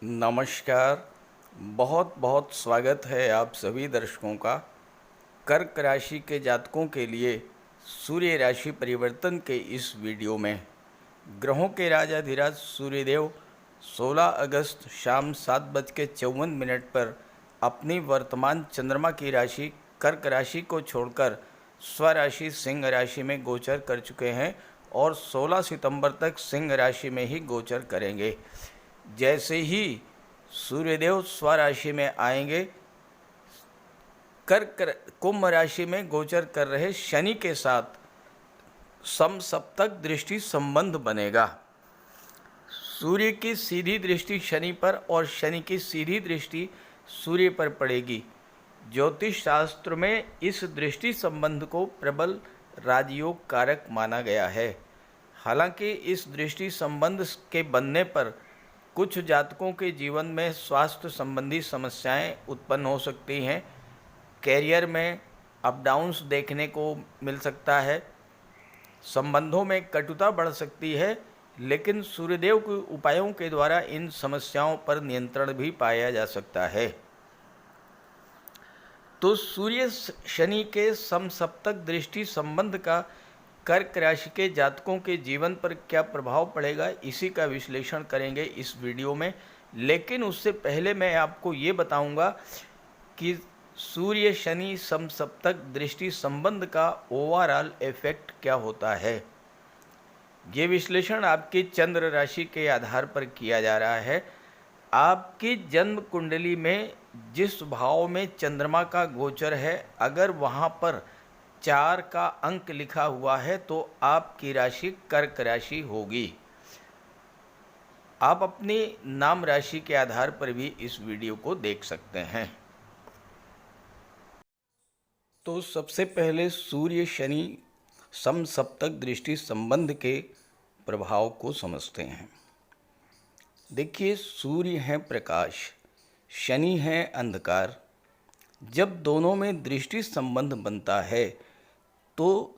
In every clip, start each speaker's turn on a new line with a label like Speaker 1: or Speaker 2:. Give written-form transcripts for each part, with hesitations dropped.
Speaker 1: नमस्कार। बहुत बहुत स्वागत है आप सभी दर्शकों का कर्क राशि के जातकों के लिए सूर्य राशि परिवर्तन के इस वीडियो में। ग्रहों के राजाधिराज सूर्यदेव 16 अगस्त शाम 7:54 पर अपनी वर्तमान चंद्रमा की राशि कर्क राशि को छोड़कर स्वराशि सिंह राशि में गोचर कर चुके हैं और 16 सितंबर तक सिंह राशि में ही गोचर करेंगे। जैसे ही सूर्यदेव स्वराशि में आएंगे, कर्क कुंभ राशि में गोचर कर रहे शनि के साथ समसप्तक दृष्टि संबंध बनेगा। सूर्य की सीधी दृष्टि शनि पर और शनि की सीधी दृष्टि सूर्य पर पड़ेगी। ज्योतिष शास्त्र में इस दृष्टि संबंध को प्रबल राजयोग कारक माना गया है। हालांकि इस दृष्टि संबंध के बनने पर कुछ जातकों के जीवन में स्वास्थ्य संबंधी समस्याएं उत्पन्न हो सकती हैं। कैरियर में अप डाउन्स देखने को मिल सकता है। संबंधों में कटुता बढ़ सकती है, लेकिन सूर्यदेव के उपायों के द्वारा इन समस्याओं पर नियंत्रण भी पाया जा सकता है। तो सूर्य शनि के समसप्तक दृष्टि संबंध का कर्क राशि के जातकों के जीवन पर क्या प्रभाव पड़ेगा, इसी का विश्लेषण करेंगे इस वीडियो में। लेकिन उससे पहले मैं आपको ये बताऊंगा कि सूर्य शनि समसप्तक दृष्टि संबंध का ओवरऑल इफेक्ट क्या होता है। ये विश्लेषण आपकी चंद्र राशि के आधार पर किया जा रहा है। आपकी जन्म कुंडली में जिस भाव में चंद्रमा का गोचर है, अगर वहाँ पर 4 का अंक लिखा हुआ है तो आपकी राशि कर्क राशि होगी। आप अपनी नाम राशि के आधार पर भी इस वीडियो को देख सकते हैं। तो सबसे पहले सूर्य शनि समसप्तक दृष्टि संबंध के प्रभाव को समझते हैं। देखिए, सूर्य है प्रकाश, शनि है अंधकार। जब दोनों में दृष्टि संबंध बनता है तो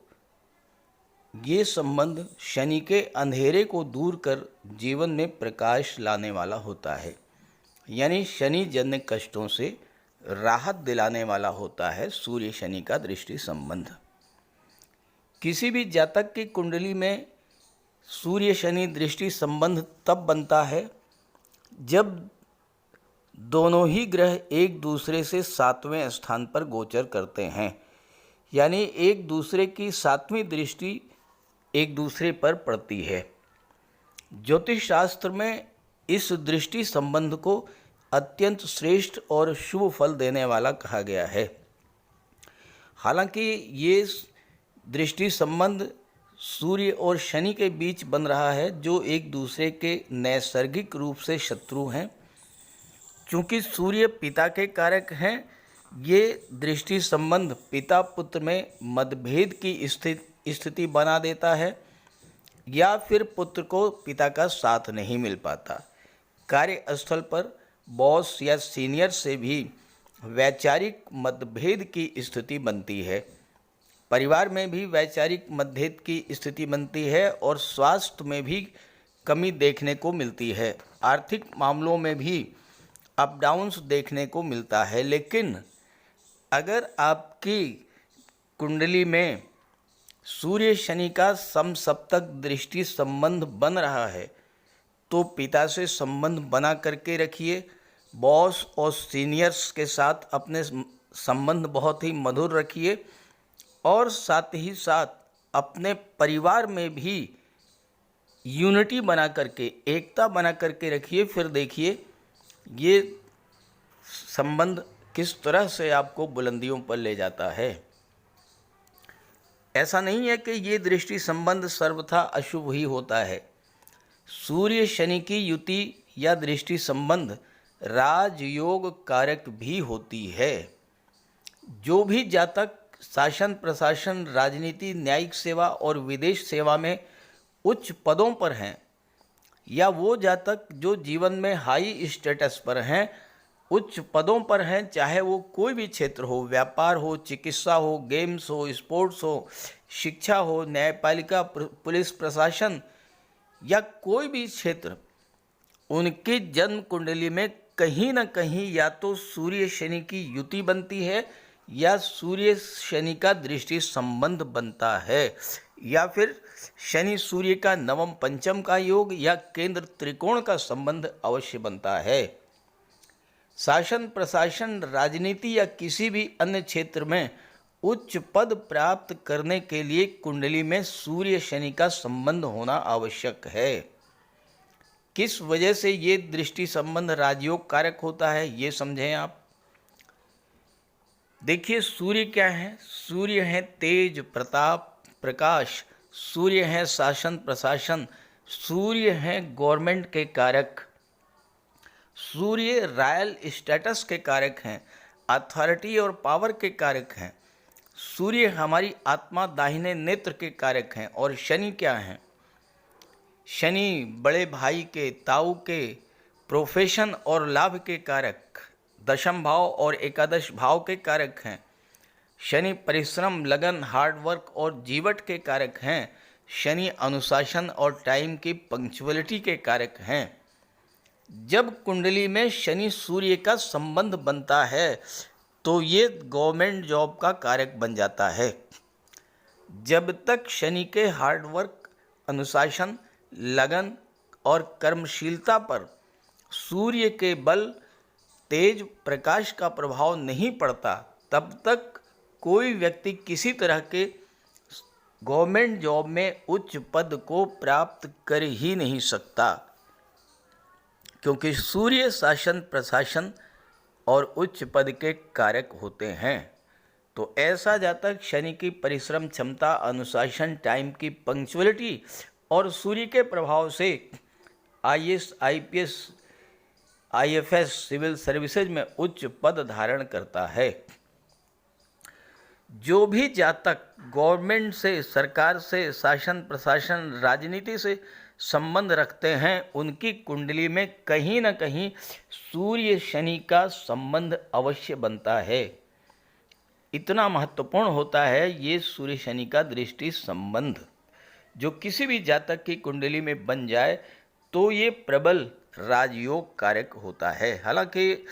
Speaker 1: ये संबंध शनि के अंधेरे को दूर कर जीवन में प्रकाश लाने वाला होता है, यानी शनि जन्य कष्टों से राहत दिलाने वाला होता है सूर्य शनि का दृष्टि संबंध। किसी भी जातक की कुंडली में सूर्य शनि दृष्टि संबंध तब बनता है जब दोनों ही ग्रह एक दूसरे से 7वें स्थान पर गोचर करते हैं, यानी एक दूसरे की 7वीं दृष्टि एक दूसरे पर पड़ती है। ज्योतिष शास्त्र में इस दृष्टि संबंध को अत्यंत श्रेष्ठ और शुभ फल देने वाला कहा गया है। हालांकि ये दृष्टि संबंध सूर्य और शनि के बीच बन रहा है, जो एक दूसरे के नैसर्गिक रूप से शत्रु हैं। चूँकि सूर्य पिता के कारक हैं, ये दृष्टि संबंध पिता पुत्र में मतभेद की स्थिति बना देता है, या फिर पुत्र को पिता का साथ नहीं मिल पाता। कार्यस्थल पर बॉस या सीनियर से भी वैचारिक मतभेद की स्थिति बनती है। परिवार में भी वैचारिक मतभेद की स्थिति बनती है और स्वास्थ्य में भी कमी देखने को मिलती है। आर्थिक मामलों में भी अप डाउन्स देखने को मिलता है। लेकिन अगर आपकी कुंडली में सूर्य शनि का समसप्तक दृष्टि संबंध बन रहा है तो पिता से संबंध बना करके रखिए। बॉस और सीनियर्स के साथ अपने संबंध बहुत ही मधुर रखिए और साथ ही साथ अपने परिवार में भी यूनिटी बना करके, एकता बना करके रखिए। फिर देखिए ये संबंध किस तरह से आपको बुलंदियों पर ले जाता है। ऐसा नहीं है कि ये दृष्टि संबंध सर्वथा अशुभ ही होता है। सूर्य शनि की युति या दृष्टि संबंध राजयोग कारक भी होती है। जो भी जातक शासन प्रशासन, राजनीति, न्यायिक सेवा और विदेश सेवा में उच्च पदों पर हैं, या वो जातक जो जीवन में हाई स्टेटस पर हैं, उच्च पदों पर हैं, चाहे वो कोई भी क्षेत्र हो, व्यापार हो, चिकित्सा हो, गेम्स हो, स्पोर्ट्स हो, शिक्षा हो, न्यायपालिका, पुलिस प्रशासन या कोई भी क्षेत्र, उनकी जन्म कुंडली में कहीं न कहीं या तो सूर्य शनि की युति बनती है या सूर्य शनि का दृष्टि संबंध बनता है, या फिर शनि सूर्य का नवम पंचम का योग या केंद्र त्रिकोण का संबंध अवश्य बनता है। शासन प्रशासन, राजनीति या किसी भी अन्य क्षेत्र में उच्च पद प्राप्त करने के लिए कुंडली में सूर्य शनि का संबंध होना आवश्यक है। किस वजह से ये दृष्टि संबंध राजयोग कारक होता है, ये समझें आप। देखिए, सूर्य क्या है? सूर्य है तेज, प्रताप, प्रकाश। सूर्य है शासन प्रशासन। सूर्य है गवर्नमेंट के कारक। सूर्य रॉयल स्टेटस के कारक हैं, अथॉरिटी और पावर के कारक हैं। सूर्य हमारी आत्मा, दाहिने नेत्र के कारक हैं। और शनि क्या हैं? शनि बड़े भाई के, ताऊ के, प्रोफेशन और लाभ के कारक, दशम भाव और एकादश भाव के कारक हैं। शनि परिश्रम, लगन, हार्ड वर्क और जीवट के कारक हैं। शनि अनुशासन और टाइम की पंक्चुअलिटी के कारक हैं। जब कुंडली में शनि सूर्य का संबंध बनता है तो ये गवर्नमेंट जॉब का कारक बन जाता है। जब तक शनि के हार्ड वर्क, अनुशासन, लगन और कर्मशीलता पर सूर्य के बल, तेज, प्रकाश का प्रभाव नहीं पड़ता, तब तक कोई व्यक्ति किसी तरह के गवर्नमेंट जॉब में उच्च पद को प्राप्त कर ही नहीं सकता, क्योंकि सूर्य शासन प्रशासन और उच्च पद के कारक होते हैं। तो ऐसा जातक शनि की परिश्रम क्षमता, अनुशासन, टाइम की पंक्चुअलिटी और सूर्य के प्रभाव से IAS, IPS, IFS, civil services में उच्च पद धारण करता है। जो भी जातक गवर्नमेंट से, सरकार से, शासन प्रशासन, राजनीति से संबंध रखते हैं, उनकी कुंडली में कहीं न कहीं सूर्य शनि का संबंध अवश्य बनता है। इतना महत्वपूर्ण होता है ये सूर्य शनि का दृष्टि संबंध। जो किसी भी जातक की कुंडली में बन जाए तो ये प्रबल राजयोग कारक होता है। हालांकि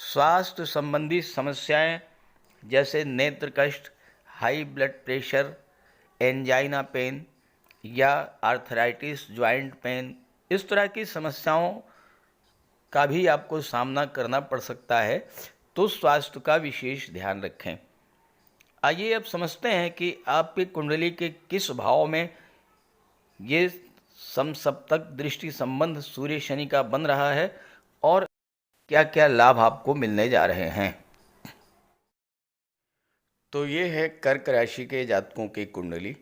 Speaker 1: स्वास्थ्य संबंधी समस्याएं जैसे नेत्र कष्ट, high blood pressure, angina pain या आर्थराइटिस, जॉइंट पेन, इस तरह की समस्याओं का भी आपको सामना करना पड़ सकता है, तो स्वास्थ्य का विशेष ध्यान रखें। आइए अब समझते हैं कि आपकी कुंडली के किस भाव में ये समसप्तक दृष्टि संबंध सूर्य शनि का बन रहा है और क्या क्या लाभ आपको मिलने जा रहे हैं। तो ये है कर्क राशि के जातकों की कुंडली।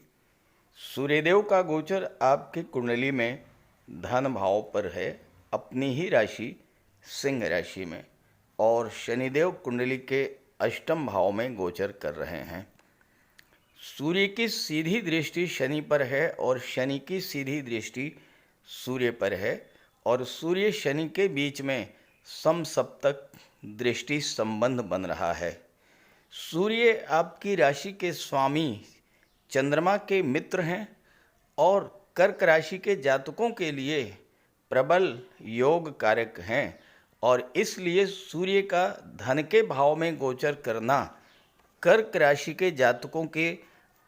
Speaker 1: सूर्यदेव का गोचर आपकी कुंडली में धन भाव पर है, अपनी ही राशि सिंह राशि में, और शनिदेव कुंडली के अष्टम भाव में गोचर कर रहे हैं। सूर्य की सीधी दृष्टि शनि पर है और शनि की सीधी दृष्टि सूर्य पर है, और सूर्य शनि के बीच में समसप्तक दृष्टि संबंध बन रहा है। सूर्य आपकी राशि के स्वामी चंद्रमा के मित्र हैं और कर्क राशि के जातकों के लिए प्रबल योग कारक हैं, और इसलिए सूर्य का धन के भाव में गोचर करना कर्क राशि के जातकों के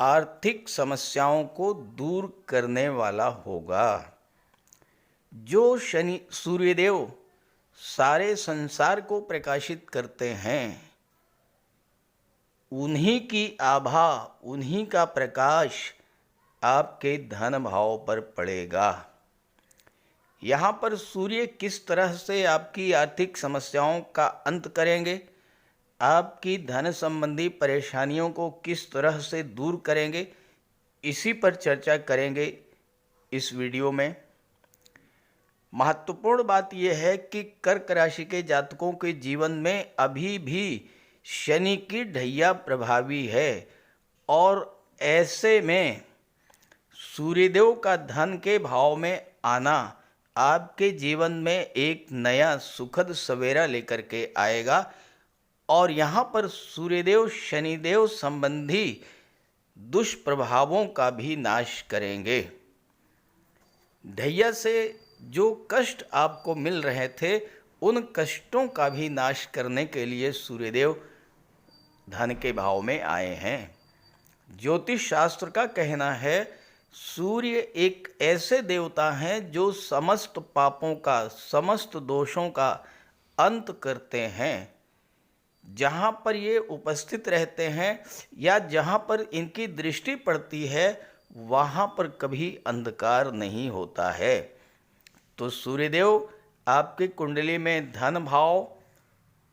Speaker 1: आर्थिक समस्याओं को दूर करने वाला होगा। जो शनि सूर्यदेव सारे संसार को प्रकाशित करते हैं, उन्हीं की आभा, उन्हीं का प्रकाश आपके धन भाव पर पड़ेगा। यहाँ पर सूर्य किस तरह से आपकी आर्थिक समस्याओं का अंत करेंगे, आपकी धन संबंधी परेशानियों को किस तरह से दूर करेंगे, इसी पर चर्चा करेंगे इस वीडियो में। महत्वपूर्ण बात यह है कि कर्क राशि के जातकों के जीवन में अभी भी शनि की ढैया प्रभावी है, और ऐसे में सूर्यदेव का धन के भाव में आना आपके जीवन में एक नया सुखद सवेरा लेकर के आएगा, और यहाँ पर सूर्यदेव शनिदेव संबंधी दुष्प्रभावों का भी नाश करेंगे। ढैया से जो कष्ट आपको मिल रहे थे उन कष्टों का भी नाश करने के लिए सूर्यदेव धन के भाव में आए हैं। ज्योतिष शास्त्र का कहना है सूर्य एक ऐसे देवता हैं जो समस्त पापों का, समस्त दोषों का अंत करते हैं। जहाँ पर ये उपस्थित रहते हैं या जहाँ पर इनकी दृष्टि पड़ती है वहाँ पर कभी अंधकार नहीं होता है। तो सूर्यदेव आपकी कुंडली में धन भाव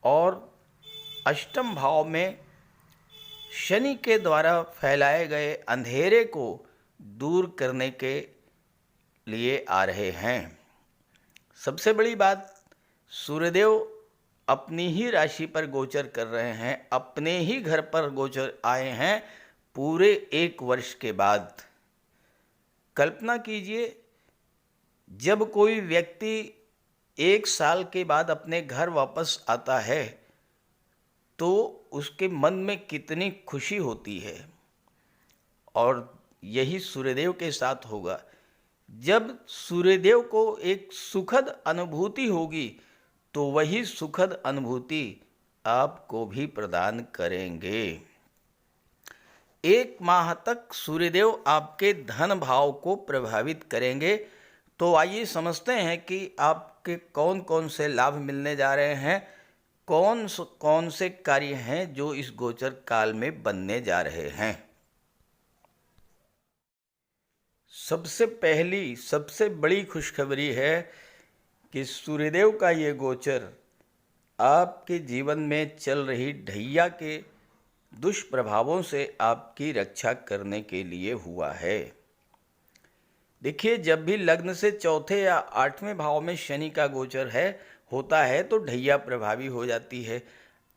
Speaker 1: और अष्टम भाव में शनि के द्वारा फैलाए गए अंधेरे को दूर करने के लिए आ रहे हैं। सबसे बड़ी बात, सूर्यदेव अपनी ही राशि पर गोचर कर रहे हैं, अपने ही घर पर गोचर आए हैं पूरे 1 वर्ष के बाद। कल्पना कीजिए, जब कोई व्यक्ति 1 साल के बाद अपने घर वापस आता है तो उसके मन में कितनी खुशी होती है। और यही सूर्यदेव के साथ होगा। जब सूर्यदेव को एक सुखद अनुभूति होगी तो वही सुखद अनुभूति आपको भी प्रदान करेंगे। 1 माह तक सूर्यदेव आपके धन भाव को प्रभावित करेंगे। तो आइए समझते हैं कि आपके कौन कौन से लाभ मिलने जा रहे हैं, कौन से कार्य हैं जो इस गोचर काल में बनने जा रहे हैं। सबसे पहली, सबसे बड़ी खुशखबरी है कि सूर्यदेव का ये गोचर आपके जीवन में चल रही ढैया के दुष्प्रभावों से आपकी रक्षा करने के लिए हुआ है। देखिए, जब भी लग्न से चौथे या 8वें भाव में शनि का गोचर होता है तो ढैया प्रभावी हो जाती है।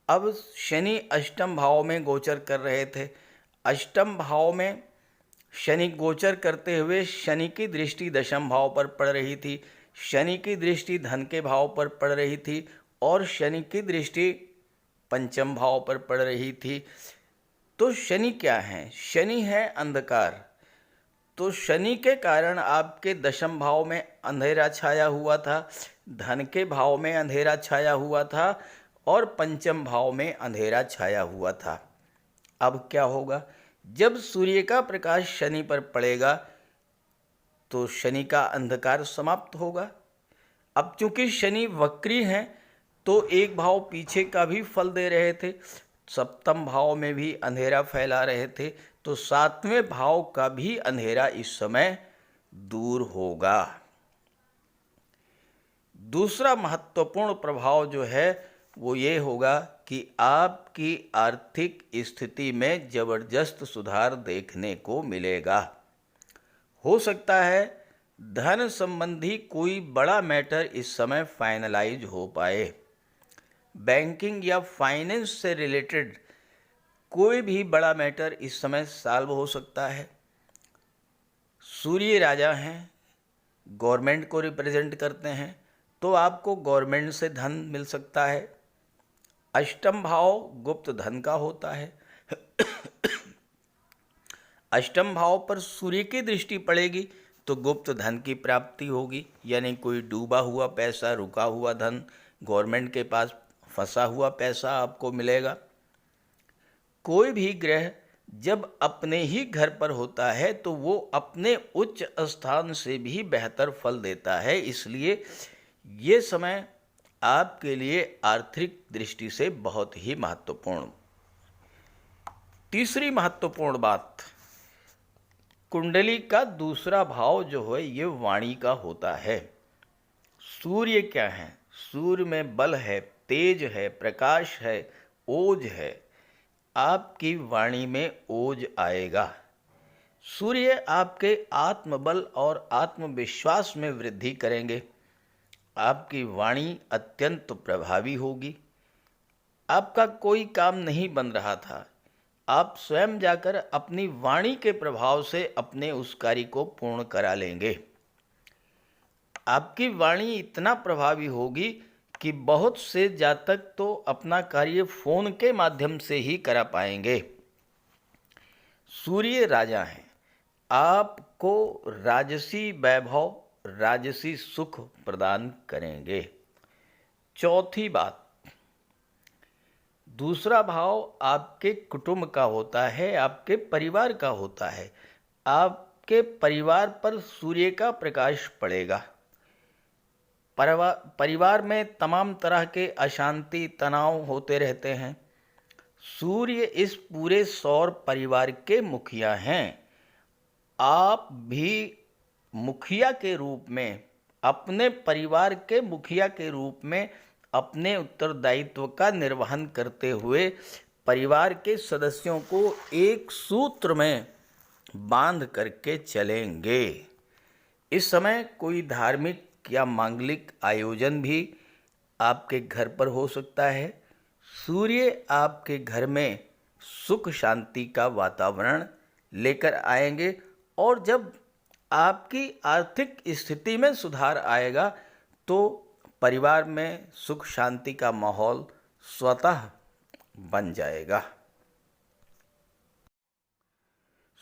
Speaker 1: अब शनि अष्टम भाव में गोचर कर रहे थे। अष्टम भाव में शनि गोचर करते हुए शनि की दृष्टि दशम भाव पर पड़ रही थी, शनि की दृष्टि धन के भाव पर पड़ रही थी और शनि की दृष्टि पंचम भाव पर पड़ रही थी। तो शनि क्या है? शनि है अंधकार। तो शनि के कारण आपके दशम भाव में अंधेरा छाया हुआ था, धन के भाव में अंधेरा छाया हुआ था और पंचम भाव में अंधेरा छाया हुआ था। अब क्या होगा? जब सूर्य का प्रकाश शनि पर पड़ेगा तो शनि का अंधकार समाप्त होगा। अब चूंकि शनि वक्री हैं तो एक भाव पीछे का भी फल दे रहे थे, सप्तम भाव में भी अंधेरा फैला रहे थे, तो 7वें भाव का भी अंधेरा इस समय दूर होगा। दूसरा महत्वपूर्ण प्रभाव जो है वो ये होगा कि आपकी आर्थिक स्थिति में जबरदस्त सुधार देखने को मिलेगा। हो सकता है धन संबंधी कोई बड़ा मैटर इस समय फाइनलाइज हो पाए। बैंकिंग या फाइनेंस से रिलेटेड कोई भी बड़ा मैटर इस समय सॉल्व हो सकता है। सूर्य राजा हैं, गवर्नमेंट को रिप्रेजेंट करते हैं, तो आपको गवर्नमेंट से धन मिल सकता है। अष्टम भाव गुप्त धन का होता है। अष्टम भाव पर सूर्य की दृष्टि पड़ेगी तो गुप्त धन की प्राप्ति होगी, यानी कोई डूबा हुआ पैसा, रुका हुआ धन, गवर्नमेंट के पास फंसा हुआ पैसा आपको मिलेगा। कोई भी ग्रह जब अपने ही घर पर होता है तो वो अपने उच्च स्थान से भी बेहतर फल देता है। इसलिए ये समय आपके लिए आर्थिक दृष्टि से बहुत ही महत्वपूर्ण। तीसरी महत्वपूर्ण बात, कुंडली का दूसरा भाव जो है ये वाणी का होता है। सूर्य क्या है? सूर्य में बल है, तेज है, प्रकाश है, ओज है। आपकी वाणी में ओज आएगा। सूर्य आपके आत्मबल और आत्मविश्वास में वृद्धि करेंगे। आपकी वाणी अत्यंत प्रभावी होगी। आपका कोई काम नहीं बन रहा था, आप स्वयं जाकर अपनी वाणी के प्रभाव से अपने उस कार्य को पूर्ण करा लेंगे। आपकी वाणी इतना प्रभावी होगी कि बहुत से जातक तो अपना कार्य फोन के माध्यम से ही करा पाएंगे। सूर्य राजा हैं, आपको राजसी वैभव, राजसी सुख प्रदान करेंगे। चौथी बात, दूसरा भाव आपके कुटुंब का होता है, आपके परिवार का होता है। आपके परिवार पर सूर्य का प्रकाश पड़ेगा। परिवार में तमाम तरह के अशांति तनाव होते रहते हैं। सूर्य इस पूरे सौर परिवार के मुखिया हैं। आप भी मुखिया के रूप में, अपने परिवार के मुखिया के रूप में अपने उत्तरदायित्व का निर्वहन करते हुए परिवार के सदस्यों को एक सूत्र में बांध करके चलेंगे। इस समय कोई धार्मिक या मांगलिक आयोजन भी आपके घर पर हो सकता है। सूर्य आपके घर में सुख शांति का वातावरण लेकर आएंगे और जब आपकी आर्थिक स्थिति में सुधार आएगा तो परिवार में सुख शांति का माहौल स्वतः बन जाएगा।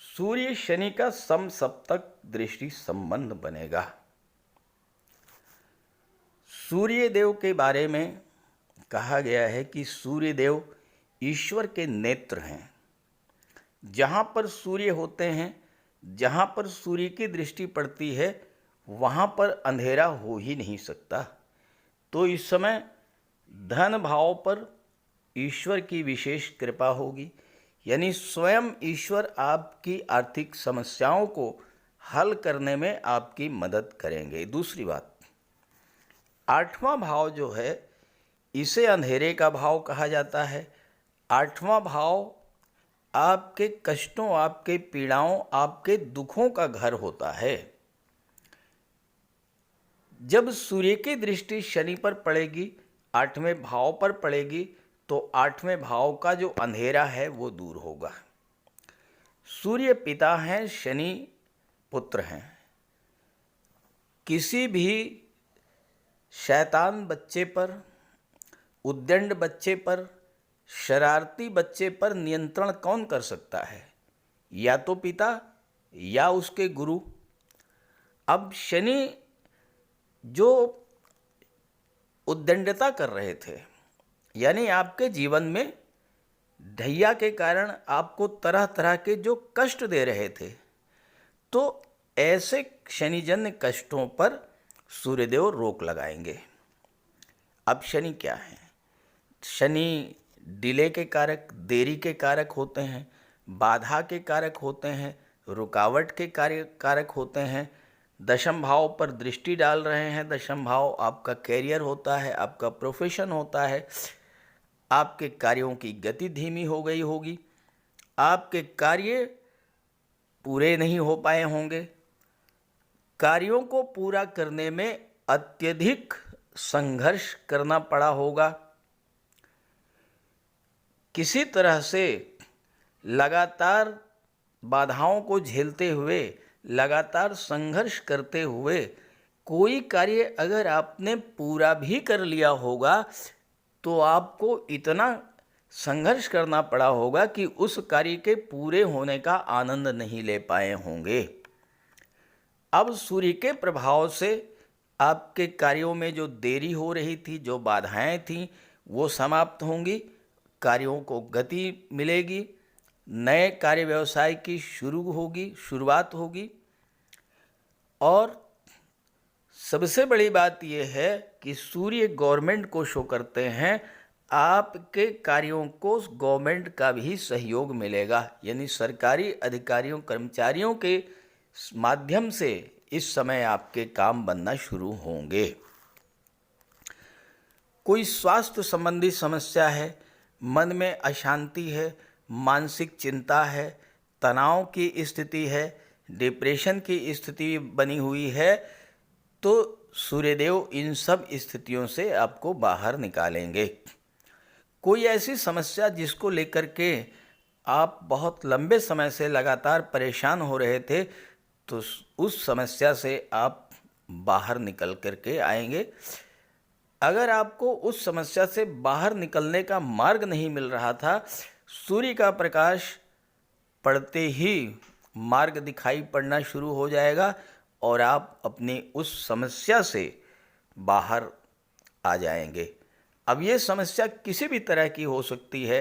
Speaker 1: सूर्य शनि का समसप्तक दृष्टि संबंध बनेगा। सूर्य देव के बारे में कहा गया है कि सूर्य देव ईश्वर के नेत्र हैं। जहाँ पर सूर्य होते हैं, जहाँ पर सूर्य की दृष्टि पड़ती है, वहाँ पर अंधेरा हो ही नहीं सकता। तो इस समय धन भाव पर ईश्वर की विशेष कृपा होगी, यानी स्वयं ईश्वर आपकी आर्थिक समस्याओं को हल करने में आपकी मदद करेंगे। दूसरी बात, आठवां भाव जो है इसे अंधेरे का भाव कहा जाता है। आठवां भाव आपके कष्टों, आपके पीड़ाओं, आपके दुखों का घर होता है। जब सूर्य की दृष्टि शनि पर पड़ेगी, आठवें भाव पर पड़ेगी, तो आठवें भाव का जो अंधेरा है वो दूर होगा। सूर्य पिता हैं, शनि पुत्र हैं। किसी भी शैतान बच्चे पर, उद्दंड बच्चे पर, शरारती बच्चे पर नियंत्रण कौन कर सकता है? या तो पिता या उसके गुरु। अब शनि जो उद्दंडता कर रहे थे, यानी आपके जीवन में ढैया के कारण आपको तरह तरह के जो कष्ट दे रहे थे, तो ऐसे शनिजन्य कष्टों पर सूर्यदेव रोक लगाएंगे। अब शनि क्या है? शनि डिले के कारक, देरी के कारक होते हैं, बाधा के कारक होते हैं, रुकावट के कारक होते हैं। दशम भाव पर दृष्टि डाल रहे हैं। दशम भाव आपका कैरियर होता है, आपका प्रोफेशन होता है। आपके कार्यों की गति धीमी हो गई होगी, आपके कार्य पूरे नहीं हो पाए होंगे, कार्यों को पूरा करने में अत्यधिक संघर्ष करना पड़ा होगा। किसी तरह से लगातार बाधाओं को झेलते हुए, लगातार संघर्ष करते हुए कोई कार्य अगर आपने पूरा भी कर लिया होगा तो आपको इतना संघर्ष करना पड़ा होगा कि उस कार्य के पूरे होने का आनंद नहीं ले पाए होंगे। अब सूर्य के प्रभाव से आपके कार्यों में जो देरी हो रही थी, जो बाधाएं थीं, वो समाप्त होंगी, कार्यों को गति मिलेगी, नए कार्य व्यवसाय की शुरुआत होगी। और सबसे बड़ी बात यह है कि सूर्य गवर्नमेंट को शो करते हैं, आपके कार्यों को गवर्नमेंट का भी सहयोग मिलेगा, यानी सरकारी अधिकारियों, कर्मचारियों के माध्यम से इस समय आपके काम बनना शुरू होंगे। कोई स्वास्थ्य संबंधी समस्या है, मन में अशांति है, मानसिक चिंता है, तनाव की स्थिति है, डिप्रेशन की स्थिति बनी हुई है, तो सूर्यदेव इन सब स्थितियों से आपको बाहर निकालेंगे। कोई ऐसी समस्या जिसको लेकर के आप बहुत लंबे समय से लगातार परेशान हो रहे थे, तो उस समस्या से आप बाहर निकल करके आएंगे। अगर आपको उस समस्या से बाहर निकलने का मार्ग नहीं मिल रहा था, सूर्य का प्रकाश पड़ते ही मार्ग दिखाई पड़ना शुरू हो जाएगा और आप अपनी उस समस्या से बाहर आ जाएंगे। अब ये समस्या किसी भी तरह की हो सकती है,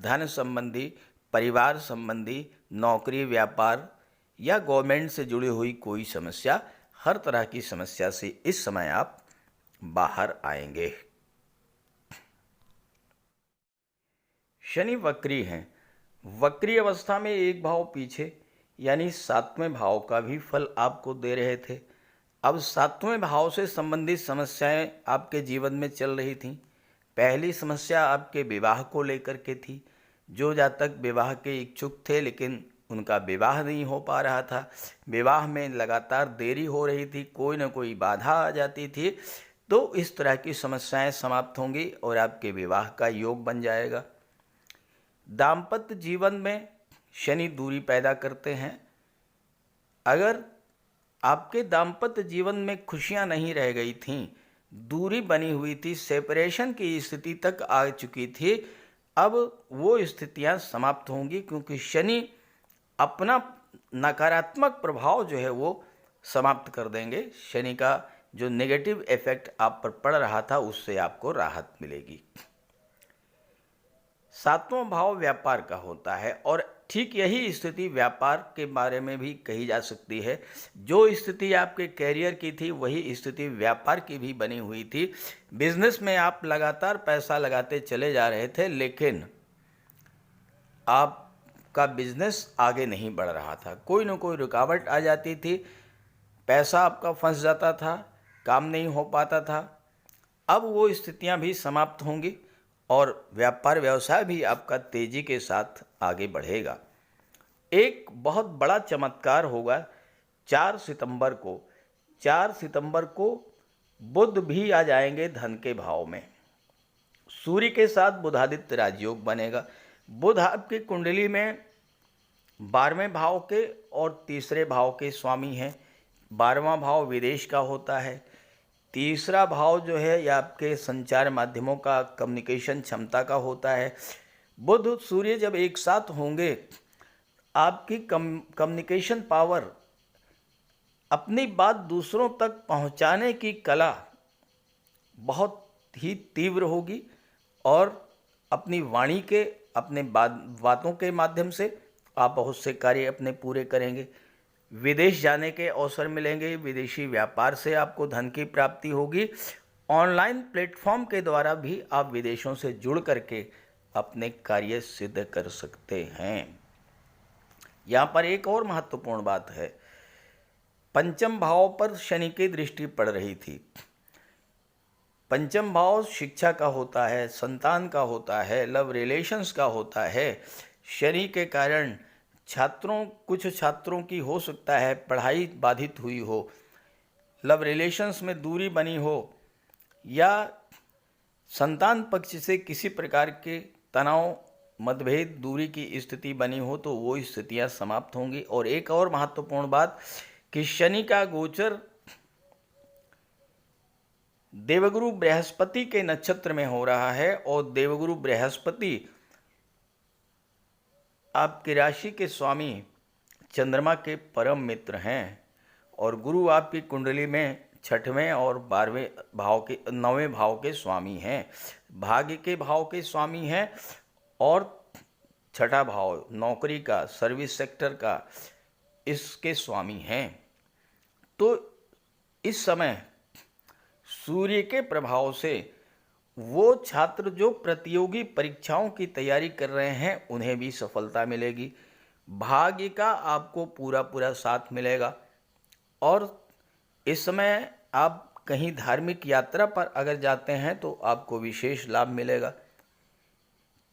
Speaker 1: धन संबंधी, परिवार संबंधी, नौकरी, व्यापार या गवर्नमेंट से जुड़ी हुई कोई समस्या, हर तरह की समस्या से इस समय आप बाहर आएंगे। शनि वक्री हैं। वक्री अवस्था में एक भाव पीछे यानी 7वें भाव का भी फल आपको दे रहे थे। अब 7वें भाव से संबंधित समस्याएं आपके जीवन में चल रही थीं। पहली समस्या आपके विवाह को लेकर के थी। जो जातक विवाह के इच्छुक थे लेकिन उनका विवाह नहीं हो पा रहा था, विवाह में लगातार देरी हो रही थी, कोई ना कोई बाधा आ जाती थी, तो इस तरह की समस्याएं समाप्त होंगी और आपके विवाह का योग बन जाएगा। दाम्पत्य जीवन में शनि दूरी पैदा करते हैं। अगर आपके दाम्पत्य जीवन में खुशियां नहीं रह गई थीं, दूरी बनी हुई थी, सेपरेशन की स्थिति तक आ चुकी थी, अब वो स्थितियां समाप्त होंगी, क्योंकि शनि अपना नकारात्मक प्रभाव जो है वो समाप्त कर देंगे। शनि का जो नेगेटिव इफेक्ट आप पर पड़ रहा था उससे आपको राहत मिलेगी। 7वां भाव व्यापार का होता है और ठीक यही स्थिति व्यापार के बारे में भी कही जा सकती है। जो स्थिति आपके कैरियर की थी वही स्थिति व्यापार की भी बनी हुई थी। बिजनेस में आप लगातार पैसा लगाते चले जा रहे थे लेकिन आपका बिजनेस आगे नहीं बढ़ रहा था, कोई ना कोई रुकावट आ जाती थी, पैसा आपका फंस जाता था, काम नहीं हो पाता था। अब वो स्थितियां भी समाप्त होंगी और व्यापार व्यवसाय भी आपका तेजी के साथ आगे बढ़ेगा। एक बहुत बड़ा चमत्कार होगा 4 सितंबर को। 4 सितंबर को बुध भी आ जाएंगे धन के भाव में। सूर्य के साथ बुधादित्य राजयोग बनेगा। बुध आपकी कुंडली में 12वें भाव के और तीसरे भाव के स्वामी हैं। 12वां भाव विदेश का होता है। तीसरा भाव जो है यह आपके संचार माध्यमों का, कम्युनिकेशन क्षमता का होता है। बुध सूर्य जब एक साथ होंगे, आपकी कम्युनिकेशन पावर, अपनी बात दूसरों तक पहुंचाने की कला बहुत ही तीव्र होगी और अपनी वाणी के, अपने बातों के माध्यम से आप बहुत से कार्य अपने पूरे करेंगे। विदेश जाने के अवसर मिलेंगे, विदेशी व्यापार से आपको धन की प्राप्ति होगी। ऑनलाइन प्लेटफॉर्म के द्वारा भी आप विदेशों से जुड़ करके अपने कार्य सिद्ध कर सकते हैं। यहाँ पर एक और महत्वपूर्ण बात है, 5म भाव पर शनि की दृष्टि पड़ रही थी। 5म भाव शिक्षा का होता है, संतान का होता है, लव रिलेशंस का होता है। शनि के कारण कुछ छात्रों की हो सकता है पढ़ाई बाधित हुई हो, लव रिलेशंस में दूरी बनी हो या संतान पक्ष से किसी प्रकार के तनाव, मतभेद, दूरी की स्थिति बनी हो, तो वो स्थितियां समाप्त होंगी। और एक और महत्वपूर्ण बात कि शनि का गोचर देवगुरु बृहस्पति के नक्षत्र में हो रहा है और देवगुरु बृहस्पति आपकी राशि के स्वामी चंद्रमा के परम मित्र हैं और गुरु आपकी कुंडली में 6वें और 12वें भाव के, 9वें भाव के स्वामी हैं, भाग्य के भाव के स्वामी हैं और 6ठा भाव नौकरी का, सर्विस सेक्टर का, इसके स्वामी हैं। तो इस समय सूर्य के प्रभाव से वो छात्र जो प्रतियोगी परीक्षाओं की तैयारी कर रहे हैं उन्हें भी सफलता मिलेगी। भाग्य का आपको पूरा साथ मिलेगा और इस समय आप कहीं धार्मिक यात्रा पर अगर जाते हैं तो आपको विशेष लाभ मिलेगा।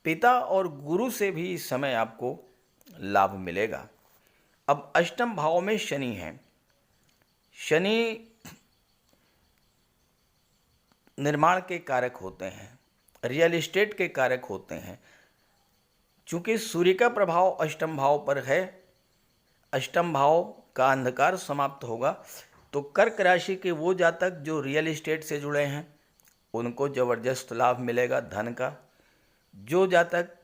Speaker 1: पिता और गुरु से भी इस समय आपको लाभ मिलेगा। अब 8म भाव में शनि है। शनि निर्माण के कारक होते हैं, रियल एस्टेट के कारक होते हैं। चूंकि सूर्य का प्रभाव 8म भाव पर है, 8म भाव का अंधकार समाप्त होगा, तो कर्क राशि के वो जातक जो रियल एस्टेट से जुड़े हैं उनको ज़बरदस्त लाभ मिलेगा धन का। जो जातक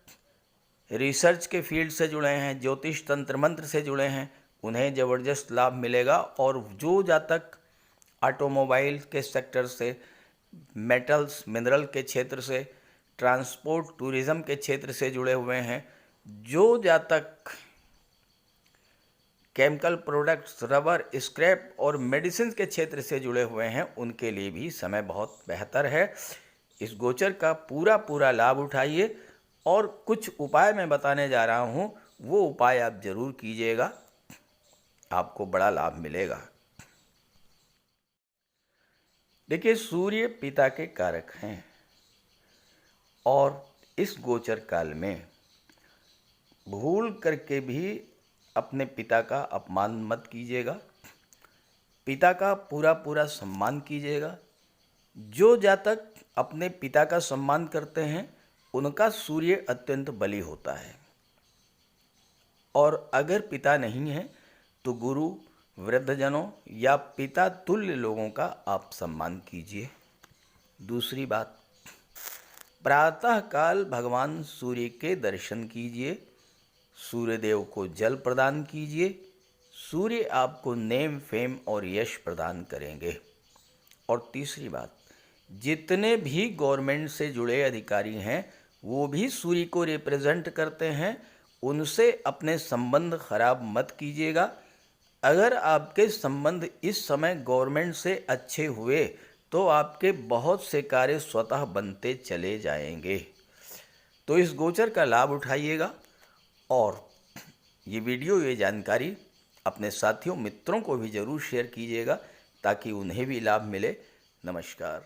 Speaker 1: रिसर्च के फील्ड से जुड़े हैं, ज्योतिष तंत्र मंत्र से जुड़े हैं, उन्हें ज़बरदस्त लाभ मिलेगा। और जो जातक ऑटोमोबाइल के सेक्टर से, मेटल्स मिनरल के क्षेत्र से, ट्रांसपोर्ट टूरिज़्म के क्षेत्र से जुड़े हुए हैं, जो जातक केमिकल प्रोडक्ट्स, रबर, स्क्रैप और मेडिसिन के क्षेत्र से जुड़े हुए हैं, उनके लिए भी समय बहुत बेहतर है। इस गोचर का पूरा लाभ उठाइए और कुछ उपाय मैं बताने जा रहा हूँ, वो उपाय आप जरूर कीजिएगा, आपको बड़ा लाभ मिलेगा। देखिए, सूर्य पिता के कारक हैं और इस गोचर काल में भूल करके भी अपने पिता का अपमान मत कीजिएगा, पिता का पूरा सम्मान कीजिएगा। जो जातक अपने पिता का सम्मान करते हैं उनका सूर्य अत्यंत बली होता है, और अगर पिता नहीं है तो गुरु, वृद्धजनों या पिता तुल्य लोगों का आप सम्मान कीजिए। दूसरी बात, प्रातः काल भगवान सूर्य के दर्शन कीजिए, सूर्यदेव को जल प्रदान कीजिए। सूर्य आपको नेम, फेम और यश प्रदान करेंगे। और तीसरी बात, जितने भी गवर्नमेंट से जुड़े अधिकारी हैं वो भी सूर्य को रिप्रेजेंट करते हैं, उनसे अपने संबंध खराब मत कीजिएगा। अगर आपके संबंध इस समय गवर्नमेंट से अच्छे हुए तो आपके बहुत से कार्य स्वतः बनते चले जाएंगे। तो इस गोचर का लाभ उठाइएगा और ये वीडियो, ये जानकारी अपने साथियों, मित्रों को भी ज़रूर शेयर कीजिएगा ताकि उन्हें भी लाभ मिले। नमस्कार।